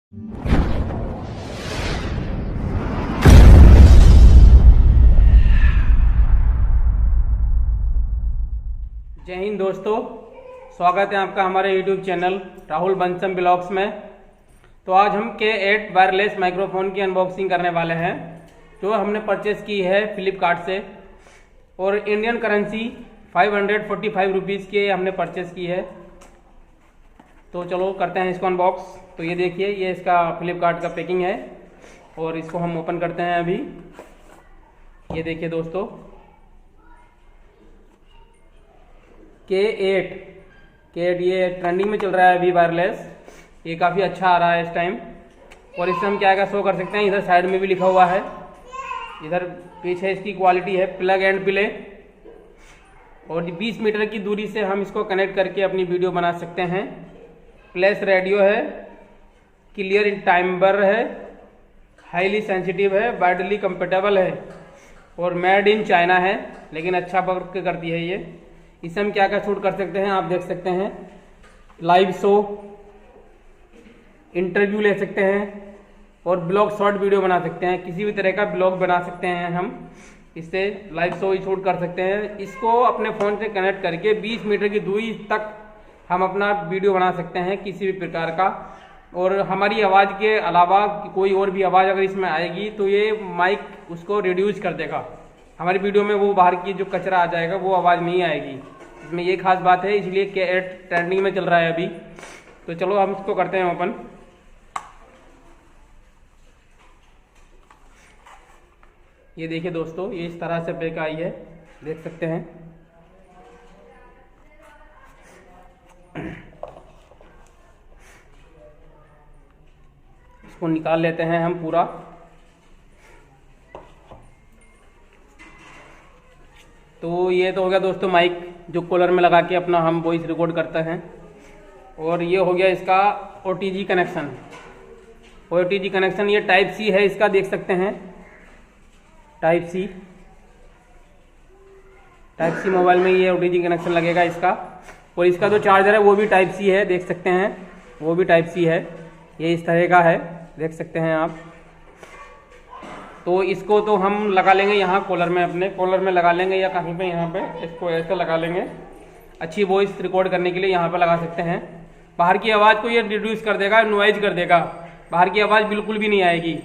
जय हिंद दोस्तों, स्वागत है आपका हमारे YouTube चैनल राहुल बंसम ब्लॉग्स में। तो आज हम K8 वायरलेस माइक्रोफोन की अनबॉक्सिंग करने वाले हैं, जो हमने परचेस की है फ्लिपकार्ट से, और इंडियन करेंसी 545 रुपीज़ की हमने परचेस की है। तो चलो करते हैं इसको अनबॉक्स। तो ये देखिए, ये इसका फ्लिपकार्ट का पैकिंग है और इसको हम ओपन करते हैं अभी। ये देखिए दोस्तों, K8 ये ट्रेंडिंग में चल रहा है अभी वायरलेस। ये काफ़ी अच्छा आ रहा है इस टाइम। और इससे हम क्या क्या शो कर सकते हैं, इधर साइड में भी लिखा हुआ है, इधर पीछे इसकी क्वालिटी है प्लग एंड प्ले। और 20 मीटर की दूरी से हम इसको कनेक्ट करके अपनी वीडियो बना सकते हैं। प्लस रेडियो है, क्लियर इन टाइम्बर है, हाईली सेंसिटिव है, वाइडली कंपेटेबल है और मेड इन चाइना है, लेकिन अच्छा वर्क करती है ये। इससे हम क्या क्या शूट कर सकते हैं आप देख सकते हैं। लाइव शो, इंटरव्यू ले सकते हैं और ब्लॉग शॉर्ट वीडियो बना सकते हैं। किसी भी तरह का ब्लॉग बना सकते हैं हम इससे, लाइव शो ही शूट कर सकते हैं। इसको अपने फ़ोन से कनेक्ट करके 20 मीटर की दूरी तक हम अपना वीडियो बना सकते हैं किसी भी प्रकार का। और हमारी आवाज़ के अलावा कोई और भी आवाज़ अगर इसमें आएगी तो ये माइक उसको रिड्यूस कर देगा। हमारी वीडियो में वो बाहर की जो कचरा आ जाएगा वो आवाज़ नहीं आएगी। इसमें ये खास बात है, इसलिए K8 ट्रेंडिंग में चल रहा है अभी। तो चलो हम इसको करते हैं ओपन। ये देखिए दोस्तों, ये इस तरह से पैक आई है, देख सकते हैं। इसको निकाल लेते हैं हम पूरा। तो ये तो हो गया दोस्तों माइक, जो कॉलर में लगा के अपना हम वॉइस रिकॉर्ड करते हैं। और ये हो गया इसका OTG कनेक्शन। OTG कनेक्शन ये टाइप सी है इसका, देख सकते हैं टाइप सी मोबाइल में ये OTG कनेक्शन लगेगा इसका। और इसका जो चार्जर है वो भी टाइप सी है, देख सकते हैं, वो भी टाइप सी है। ये इस तरह का है, देख सकते हैं आप। तो इसको तो हम लगा लेंगे यहाँ कॉलर में, अपने कॉलर में लगा लेंगे या कहीं पे यहाँ पे इसको ऐसे लगा लेंगे। अच्छी वॉइस रिकॉर्ड करने के लिए यहाँ पे लगा सकते हैं। बाहर की आवाज़ को ये रिड्यूस कर देगा, नॉइज कर देगा, बाहर की आवाज़ बिल्कुल भी नहीं आएगी।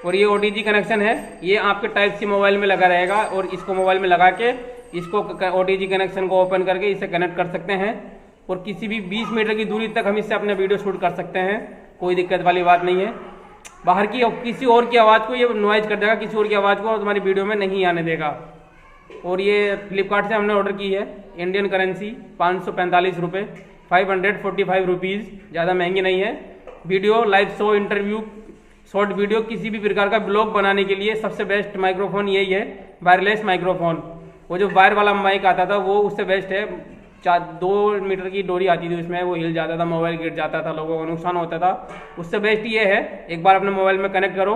और ये OTG कनेक्शन है, ये आपके टाइप सी मोबाइल में लगा रहेगा। और इसको मोबाइल में लगा के इसको OTG कनेक्शन को ओपन करके इसे कनेक्ट कर सकते हैं। और किसी भी 20 मीटर की दूरी तक हम इससे अपने वीडियो शूट कर सकते हैं, कोई दिक्कत वाली बात नहीं है। बाहर की किसी और की आवाज़ को ये नॉइज कर देगा, किसी और की आवाज़ को तुम्हारी वीडियो में नहीं आने देगा। और ये फ्लिपकार्ट से हमने ऑर्डर की है, इंडियन करेंसी 545 रुपये, 545 रुपीज़, ज़्यादा महंगी नहीं है। Video, live show, interview, short video, किसी भी प्रकार का ब्लॉग बनाने के लिए सबसे बेस्ट माइक्रोफोन यही है, वायरलेस माइक्रोफोन। वो जो वायर वाला माइक आता था वो उससे बेस्ट है। 2 मीटर की डोरी आती थी उसमें, वो हिल जाता था, मोबाइल गिर जाता था, लोगों को नुकसान होता था। उससे बेस्ट ये है, एक बार अपने मोबाइल में कनेक्ट करो,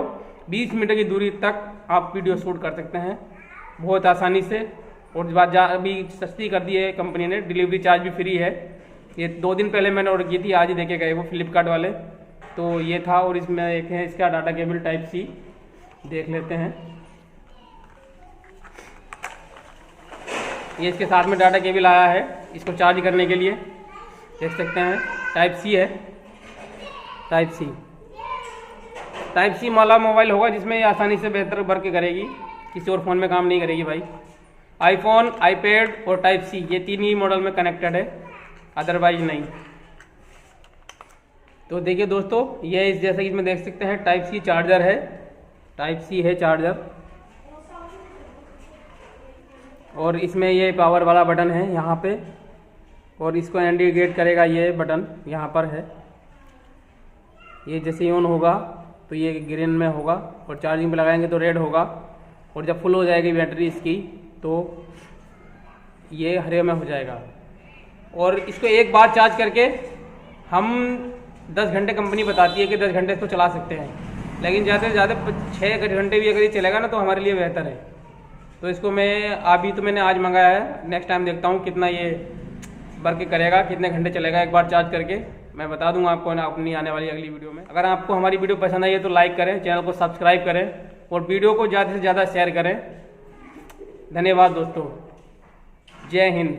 20 मीटर की दूरी तक आप वीडियो शूट कर सकते हैं बहुत आसानी से। और बात अभी सस्ती कर दी है कंपनी ने, डिलीवरी चार्ज भी फ्री है। ये 2 दिन पहले मैंने ऑर्डर की थी, आज ही देके गए वो फ्लिपकार्ट वाले। तो ये था। और इसमें एक है इसका डाटा केबल टाइप सी, देख लेते हैं। ये इसके साथ में डाटा केबल आया है इसको चार्ज करने के लिए, देख सकते हैं। टाइप सी है, टाइप सी वाला मोबाइल होगा जिसमें ये आसानी से बेहतर वर्क करेगी, किसी और फ़ोन में काम नहीं करेगी भाई। आईफोन, आईपैड और टाइप सी, ये 3 ही मॉडल में कनेक्टेड है, अदरवाइज नहीं। तो देखिए दोस्तों, ये इस जैसे कि इसमें देख सकते हैं टाइप सी चार्जर है, टाइप सी है चार्जर। और इसमें ये पावर वाला बटन है यहाँ पे, और इसको इंडिकेट करेगा ये बटन यहाँ पर है। ये जैसे ही ऑन होगा तो ये ग्रीन में होगा, और चार्जिंग पे लगाएंगे तो रेड होगा। और जब फुल हो जाएगी बैटरी इसकी तो ये हरे में हो जाएगा। और इसको एक बार चार्ज करके हम 10 घंटे, कंपनी बताती है कि 10 घंटे इसको चला सकते हैं, लेकिन ज़्यादा से ज़्यादा 6 घंटे भी अगर ये चलेगा ना तो हमारे लिए बेहतर है। तो इसको मैंने आज मंगाया है, नेक्स्ट टाइम देखता हूँ कितना ये वर्क करेगा, कितने घंटे चलेगा। एक बार चार्ज करके मैं बता दूंगा आपको ना अपनी आने वाली अगली वीडियो में। अगर आपको हमारी वीडियो पसंद आई है तो लाइक करें, चैनल को सब्सक्राइब करें और वीडियो को ज़्यादा से ज़्यादा शेयर करें। धन्यवाद दोस्तों, जय हिंद।